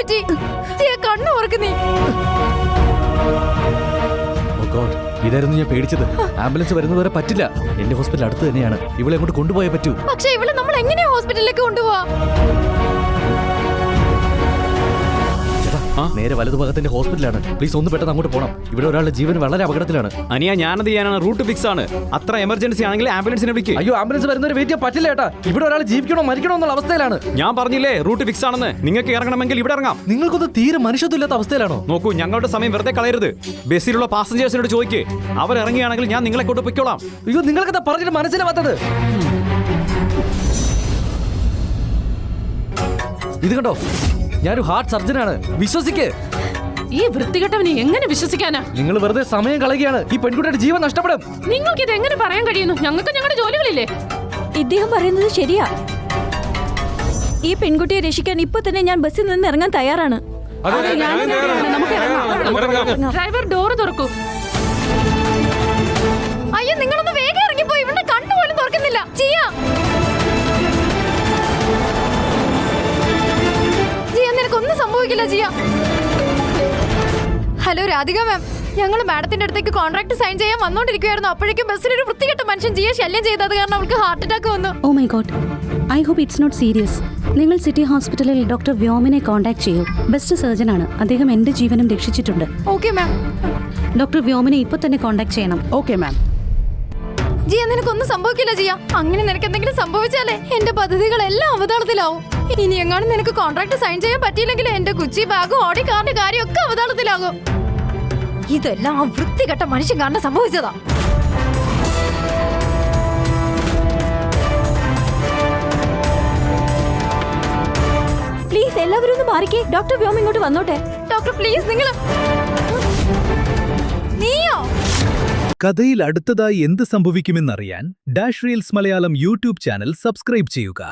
പറ്റി? ജിയ കണ്ണു തുറക്കുന്നേ. ഇതായിരുന്നു ഞാൻ പേടിച്ചത്. ആംബുലൻസ് വരുന്നതുവരെ പറ്റില്ല. എന്റെ ഹോസ്പിറ്റൽ അടുത്ത് തന്നെയാണ്. ഇവളെ അങ്ങോട്ട് കൊണ്ടുപോയേ പറ്റൂ. പക്ഷെ ഇവളെ നമ്മൾ എങ്ങനെയാ ഹോസ്പിറ്റലിലേക്ക് കൊണ്ടുപോവാ? നേരെ വലതുഭാഗത്തിന്റെ ഹോസ്പിറ്റലാണ്. പ്ലീസ് ഒന്ന് പെട്ടെന്ന് അങ്ങോട്ട് പോകണം. ഇവിടെ ഒരാളുടെ ജീവൻ വളരെ അപകടത്തിലാണ്. അനിയ ഞാനത് ചെയ്യാനാണ്. റൂട്ട് ഫിക്സ് ആണ്. അത്ര എമർജൻസി ആണെങ്കിൽ ആംബുലൻസിനെ വിളിക്കുക. അയ്യോ, ആംബുലൻസ് വരുന്നവരെ വെയിറ്റ് ചെയ്യാൻ പറ്റില്ല ഏട്ടാ. ഇവിടെ ഒരാൾ ജീവിക്കണോ മരിക്കണോ എന്നുള്ള അവസ്ഥയിലാണ്. ഞാൻ പറഞ്ഞില്ലേ റൂട്ട് ഫിക്സ് ആണെന്ന്. നിങ്ങൾക്ക് ഇറങ്ങണമെങ്കിൽ ഇവിടെ ഇറങ്ങാം. നിങ്ങൾക്കൊന്ന് തീരെ മനുഷ്യത്വമില്ലാത്ത അവസ്ഥയിലാണോ? നോക്കൂ, ഞങ്ങളുടെ സമയം വെറുതെ കളയരുത്. ബസ്സിലുള്ള പാസഞ്ചേഴ്സിനോട് ചോദിക്കേ. അവർ ഇറങ്ങിയാണെങ്കിൽ ഞാൻ നിങ്ങളെ കൊണ്ട് പൊയ്ക്കോളാം. അയ്യോ, നിങ്ങൾക്കെന്താ പറഞ്ഞിട്ട് മനസ്സിലാവാത്തത്? ഇത് കണ്ടോ, ഞാനൊരു ഹാർട്ട് സർജനാണ്. വിശ്വസിക്ക്. ഈ വൃത്തികെട്ടവനെ എങ്ങനെ വിശ്വസിക്കാനാ? നിങ്ങൾ വെറുതെ സമയം കളയുകയാണ്. ഈ പെൺകുട്ടിയുടെ ജീവൻ നഷ്ടപ്പെടും. നിങ്ങൾക്ക് ഇത് എങ്ങനെ പറയാൻ കഴിയുന്നു? ഞങ്ങൾക്ക് ഞങ്ങളുടെ ജോലികളില്ലേ? ഇദ്ദേഹം പറയുന്നത് ശരിയാ. ഈ പെൺകുട്ടിയെ രക്ഷിക്കാൻ ഇപ്പൊ തന്നെ ഞാൻ ബസ്സിൽ നിന്ന് ഇറങ്ങാൻ തയ്യാറാണ്. ഡ്രൈവർ ഡോറ് തുറക്കൂ. അയ്യോ, നിങ്ങളൊന്ന് വേഗം ഇറങ്ങിപ്പോയി. ഇവളുടെ കണ്ണു പോലും തുറക്കുന്നില്ല. ജിയ, നിനക്കൊന്നും സംഭവിക്കില്ല ജിയ. ഹലോ രാധിക മാം, ഞങ്ങൾ മാഡത്തിന്റെ അടുത്തേക്ക് കോൺട്രാക്ട് സൈൻ ചെയ്യാൻ വന്നോണ്ടിരിക്കുകയായിരുന്നു. അപ്പോഴേക്കും ബസ്സിലൊരു വൃത്തികെട്ട മനുഷ്യൻ ജിയെ ശല്യം ചെയ്തത് കാരണം അവൾക്ക് ഹാർട്ട് അറ്റാക്ക് വന്നു. Oh my god, I hope it's not serious. നിങ്ങൾ സിറ്റി ഹോസ്പിറ്റലിൽ ഡോക്ടർ വ്യോമിനെ കോൺടാക്ട് ചെയ്യൂ. ബെസ്റ്റ് സർജനാണ്. അദ്ദേഹം എന്റെ ജീവനും രക്ഷിച്ചിട്ടുണ്ട്. Okay ma'am. ഡോക്ടർ വ്യോമിനെ ഇപ്പൊ തന്നെ കോൺടാക്ട് ചെയ്യണം. Okay ma'am. ജിയ, നിനക്കൊന്നും സംഭവിക്കില്ല ജിയ. അങ്ങനെ നിനക്ക് എന്തെങ്കിലും സംഭവിച്ചാലേ എന്റെ പദ്ധതികളെല്ലാം അവതാളത്തിലാവും. ഇനി എങ്ങാനും നിനക്ക് കോൺട്രാക്ട് സൈൻ ചെയ്യാൻ പറ്റിയില്ലെങ്കിൽ എന്റെ കുച്ചി ബാഗും ഓടി കാറിന്റെ കാര്യമൊക്കെ അവതാളത്തിലാകും. ഇതെല്ലാം ആ വൃത്തികെട്ട മനുഷ്യൻ കാരണം സംഭവിച്ചതാ. പ്ലീസ് എല്ലാവരും ഒന്ന് മാറിക്കേ. ഡോക്ടർ വ്യോം ഇങ്ങോട്ട് വന്നോട്ടെ. ഡോക്ടർ പ്ലീസ്, നിങ്ങൾ നീയോ? കഥയിൽ അടുത്തതായി എന്ത് സംഭവിക്കുമെന്നറിയാൻ dash reels Malayalam YouTube channel subscribe ചെയ്യുക.